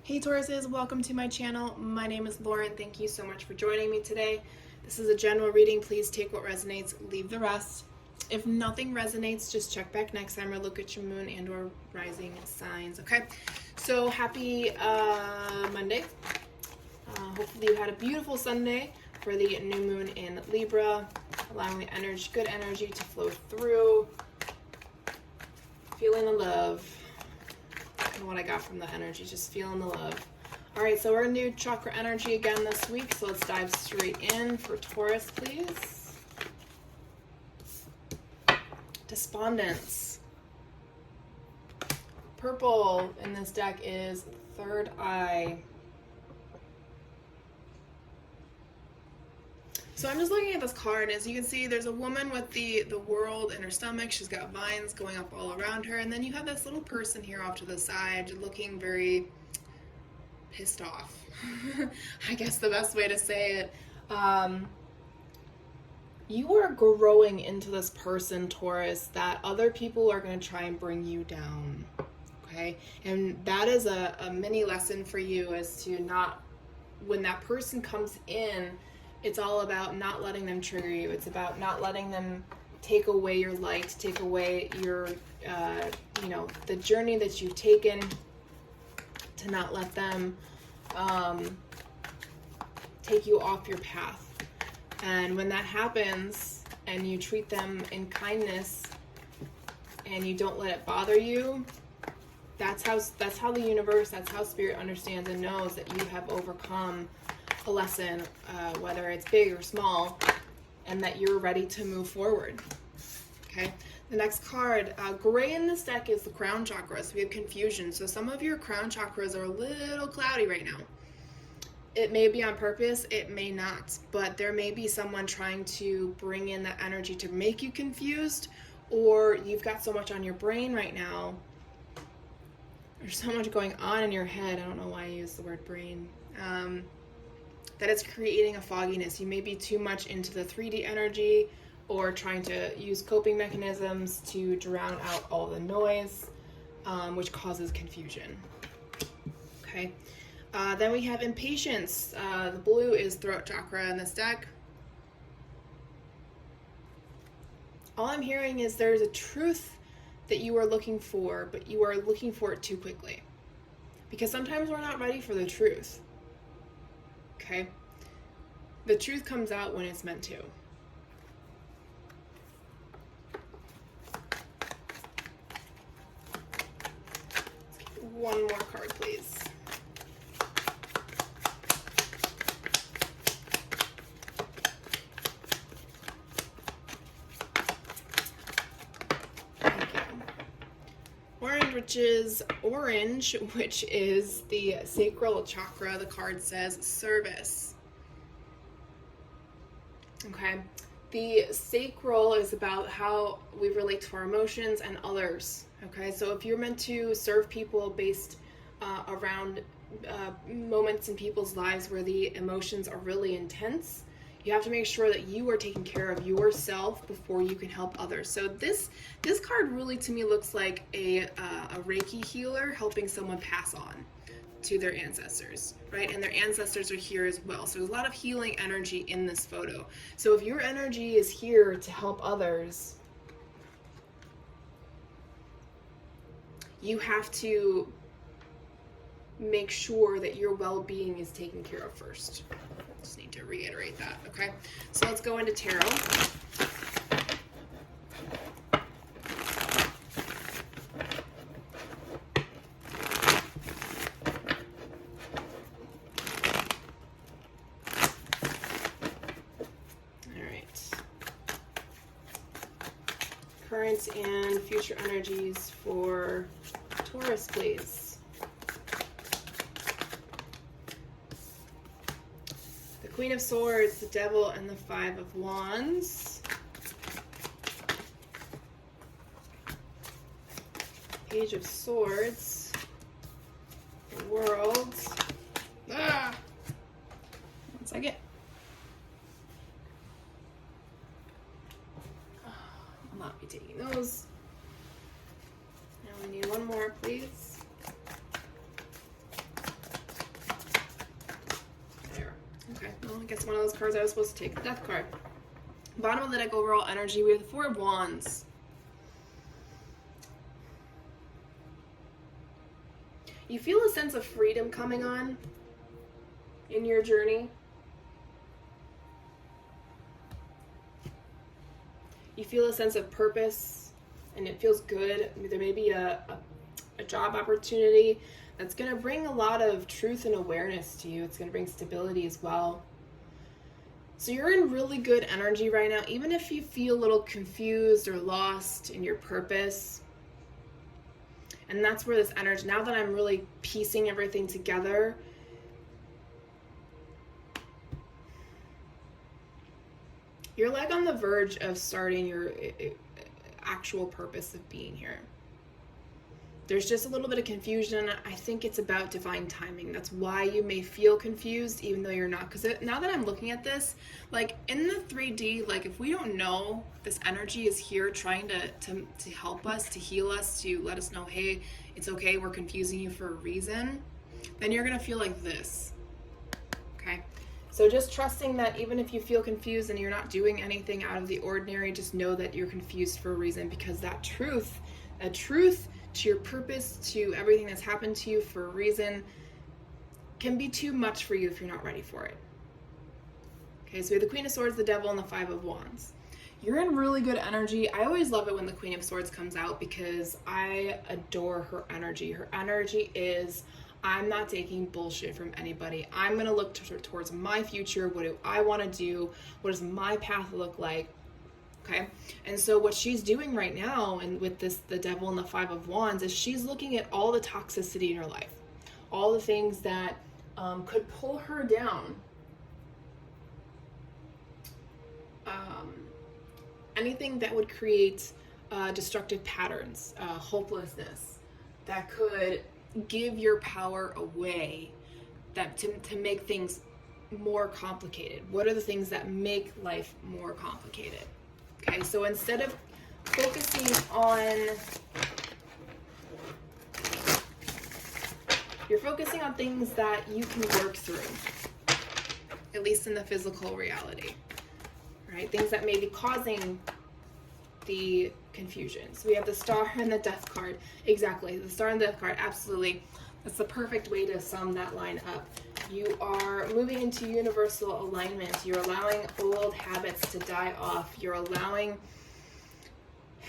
Hey Tauruses, welcome to my channel. My name is Lauren. Thank you so much for joining me today. This is a general reading. Please take what resonates, leave the rest. If nothing resonates, just check back next time or look at your moon and or rising signs, okay? So happy Monday. Hopefully you had a beautiful Sunday for the new moon in Libra, allowing the good energy to flow through. Feeling the love. What I got from the energy, just feeling the love. All right, so we're new chakra energy again this week, so let's dive straight in for Taurus, please. Despondence. Purple in this deck is third eye. So I'm just looking at this card, and as you can see, there's a woman with the world in her stomach. She's got vines going up all around her, and then you have this little person here off to the side looking very pissed off. I guess the best way to say it. You are growing into this person, Taurus, that other people are going to try and bring you down, okay? And that is a mini lesson for you, as to not, when that person comes in, it's all about not letting them trigger you. It's about not letting them take away your light, take away your, the journey that you've taken, to not let them take you off your path. And when that happens and you treat them in kindness and you don't let it bother you, that's how the universe, that's how spirit understands and knows that you have overcome a lesson, whether it's big or small, and that you're ready to move forward. Okay, the next card, gray in this deck, is the crown chakra. So we have confusion. So some of your crown chakras are a little cloudy right now. It may be on purpose, it may not, but there may be someone trying to bring in that energy to make you confused, or you've got so much on your brain right now. There's so much going on in your head. I don't know why I use the word brain. That it's creating a fogginess. You may be too much into the 3D energy, or trying to use coping mechanisms to drown out all the noise, which causes confusion. Okay. Then we have impatience. The blue is throat chakra in this deck. All I'm hearing is there's a truth that you are looking for, but you are looking for it too quickly. Because sometimes we're not ready for the truth. Okay? The truth comes out when it's meant to. Let's get one more card, please. Orange, which is the sacral chakra. The card says service. Okay, the sacral is about how we relate to our emotions and others. Okay, so if you're meant to serve people based around moments in people's lives where the emotions are really intense, you have to make sure that you are taking care of yourself before you can help others. So this card really, to me, looks like a Reiki healer helping someone pass on to their ancestors, right? And their ancestors are here as well. So there's a lot of healing energy in this photo. So if your energy is here to help others, you have to make sure that your well-being is taken care of first. Just need to reiterate that, okay? So let's go into tarot. All right. Current and future energies for Taurus, please. Queen of Swords, the Devil, and the Five of Wands. Page of Swords, the World. One second. I'll not be taking those. Now we need one more, please. It's one of those cards I was supposed to take, the Death card. Bottom of the deck, overall energy, we have the Four of Wands. You feel a sense of freedom coming on in your journey. You feel a sense of purpose, and it feels good. There may be a job opportunity that's going to bring a lot of truth and awareness to you. It's going to bring stability as well. So you're in really good energy right now, even if you feel a little confused or lost in your purpose. And that's where this energy, now that I'm really piecing everything together, you're like on the verge of starting your actual purpose of being here. There's just a little bit of confusion. I think it's about divine timing. That's why you may feel confused, even though you're not. Because now that I'm looking at this, like in the 3D, like if we don't know this energy is here trying to help us, to heal us, to let us know, hey, it's okay, we're confusing you for a reason, then you're going to feel like this. Okay? So just trusting that even if you feel confused and you're not doing anything out of the ordinary, just know that you're confused for a reason, because that truth to your purpose, to everything that's happened to you for a reason, can be too much for you if you're not ready for it. Okay, so we have the Queen of Swords, the Devil, and the Five of Wands. You're in really good energy. I always love it when the Queen of Swords comes out because I adore her energy. Her energy is, I'm not taking bullshit from anybody. I'm going to look towards my future. What do I want to do? What does my path look like? Okay, and so what she's doing right now, and with this, the Devil and the Five of Wands, is she's looking at all the toxicity in her life, all the things that could pull her down, anything that would create destructive patterns, hopelessness, that could give your power away, that to make things more complicated. What are the things that make life more complicated? Okay, so instead of focusing on, you're focusing on things that you can work through, at least in the physical reality, right? Things that may be causing the confusion. So we have the Star and the Death card. Exactly, the Star and the Death card, absolutely. That's the perfect way to sum that line up. You are moving into universal alignment. You're allowing old habits to die off. You're allowing,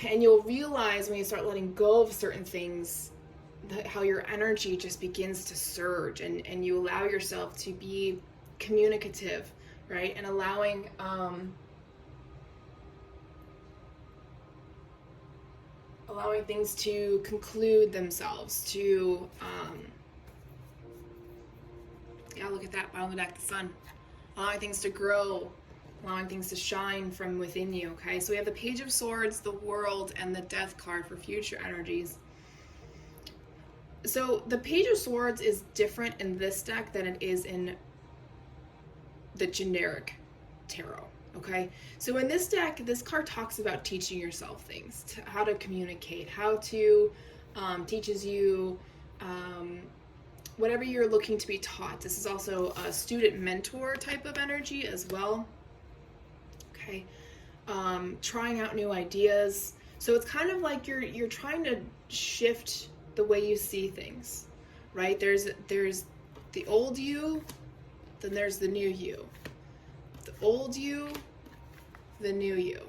and you'll realize when you start letting go of certain things, how your energy just begins to surge, and you allow yourself to be communicative, right? And allowing things to conclude themselves, to yeah, look at that, bottom of the deck, the Sun. Allowing things to grow, allowing things to shine from within you, okay? So we have the Page of Swords, the World, and the Death card for future energies. So the Page of Swords is different in this deck than it is in the generic tarot, okay? So in this deck, this card talks about teaching yourself things, how to communicate, how to, teaches you, whatever you're looking to be taught. This is also a student mentor type of energy as well. Okay. Trying out new ideas. So it's kind of like you're trying to shift the way you see things, right? There's the old you, then there's the new you. The old you, the new you.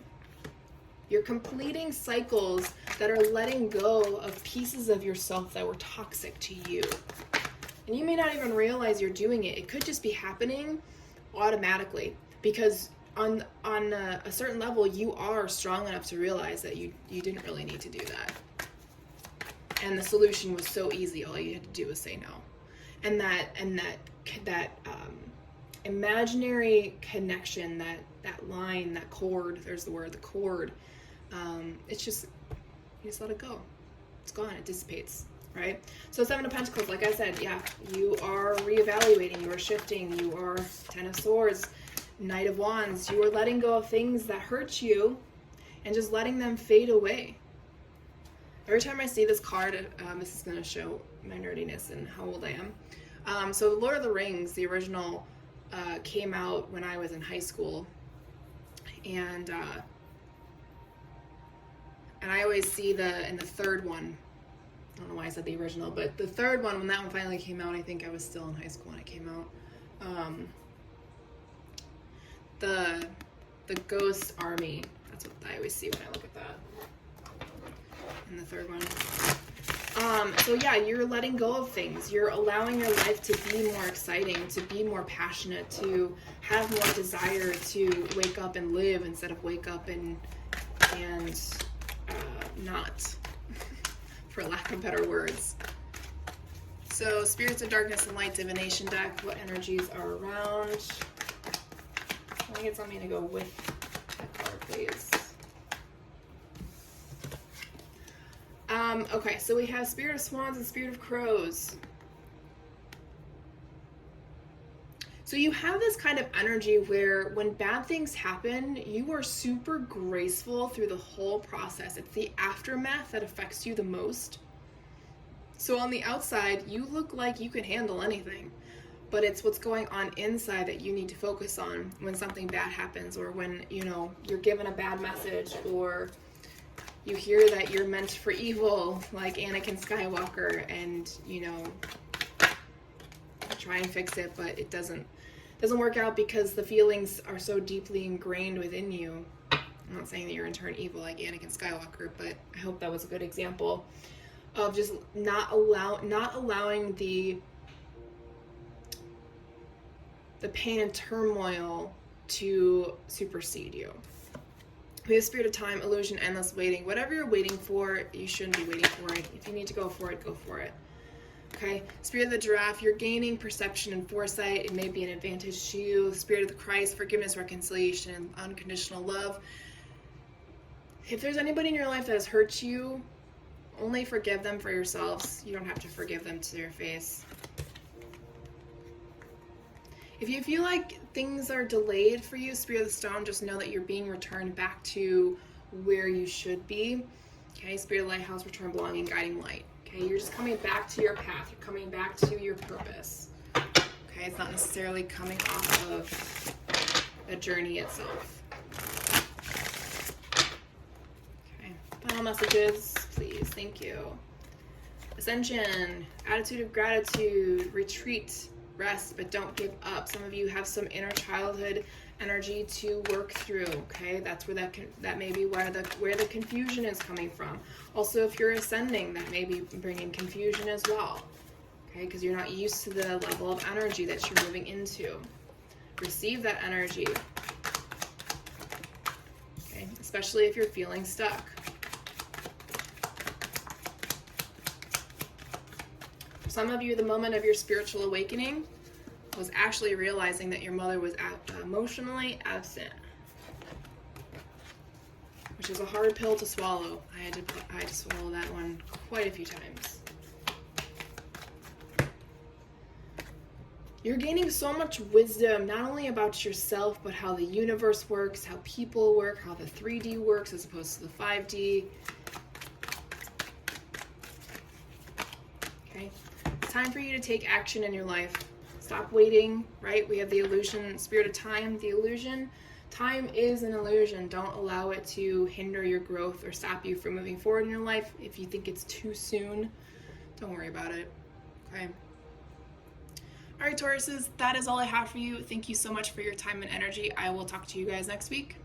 You're completing cycles that are letting go of pieces of yourself that were toxic to you. And you may not even realize you're doing it. It could just be happening automatically because on a certain level, you are strong enough to realize that you didn't really need to do that. And the solution was so easy. All you had to do was say no. And that imaginary connection, that line, that cord, there's the word, the cord, it's just, you just let it go. It's gone, it dissipates. Right? So Seven of Pentacles, like I said, yeah, you are reevaluating, you are shifting, you are Ten of Swords, Knight of Wands. You are letting go of things that hurt you and just letting them fade away. Every time I see this card, this is going to show my nerdiness and how old I am. So Lord of the Rings, the original came out when I was in high school, and I always see in the third one. I don't know why I said the original, but the third one, when that one finally came out, I think I was still in high school when it came out. The Ghost Army. That's what I always see when I look at that. And the third one. So yeah, you're letting go of things. You're allowing your life to be more exciting, to be more passionate, to have more desire to wake up and live instead of wake up and not, for lack of better words. So Spirits of Darkness and Light Divination deck, what energies are around? I think it's on me to go with that card, please. Okay, so we have Spirit of Swans and Spirit of Crows. So you have this kind of energy where when bad things happen, you are super graceful through the whole process. It's the aftermath that affects you the most. So on the outside, you look like you can handle anything, but it's what's going on inside that you need to focus on when something bad happens, or when, you're given a bad message, or you hear that you're meant for evil, like Anakin Skywalker, and, try and fix it, but it doesn't work out because the feelings are so deeply ingrained within you. I'm not saying that you're in turn evil like Anakin Skywalker, but I hope that was a good example of just not allowing the pain and turmoil to supersede you. We have Spirit of Time, Illusion, Endless Waiting. Whatever you're waiting for, you shouldn't be waiting for it. If you need to go for it, go for it. Okay, Spirit of the Giraffe, you're gaining perception and foresight. It may be an advantage to you. Spirit of the Christ, forgiveness, reconciliation, and unconditional love. If there's anybody in your life that has hurt you, only forgive them for yourselves. You don't have to forgive them to their face. If you feel like things are delayed for you, Spirit of the Stone, just know that you're being returned back to where you should be. Okay, Spirit of the Lighthouse, return belonging, guiding light. Okay, you're just coming back to your path. You're coming back to your purpose. Okay, it's not necessarily coming off of the journey itself. Okay, final messages, please. Thank you. Ascension, attitude of gratitude, retreat, rest, but don't give up. Some of you have some inner childhood energy to work through. Okay, that's where that may be where the confusion is coming from. Also, if you're ascending, that may be bringing confusion as well. Okay, because you're not used to the level of energy that you're moving into. Receive that energy. Okay, especially if you're feeling stuck. For some of you, the moment of your spiritual awakening was actually realizing that your mother was emotionally absent, which is a hard pill to swallow. I had to swallow that one quite a few times. You're gaining so much wisdom, not only about yourself, but how the universe works, how people work, how the 3D works as opposed to the 5D. Okay, it's time for you to take action in your life. Stop waiting, right? We have the illusion, Spirit of Time, the illusion. Time is an illusion. Don't allow it to hinder your growth or stop you from moving forward in your life. If you think it's too soon, don't worry about it, okay? All right, Tauruses, that is all I have for you. Thank you so much for your time and energy. I will talk to you guys next week.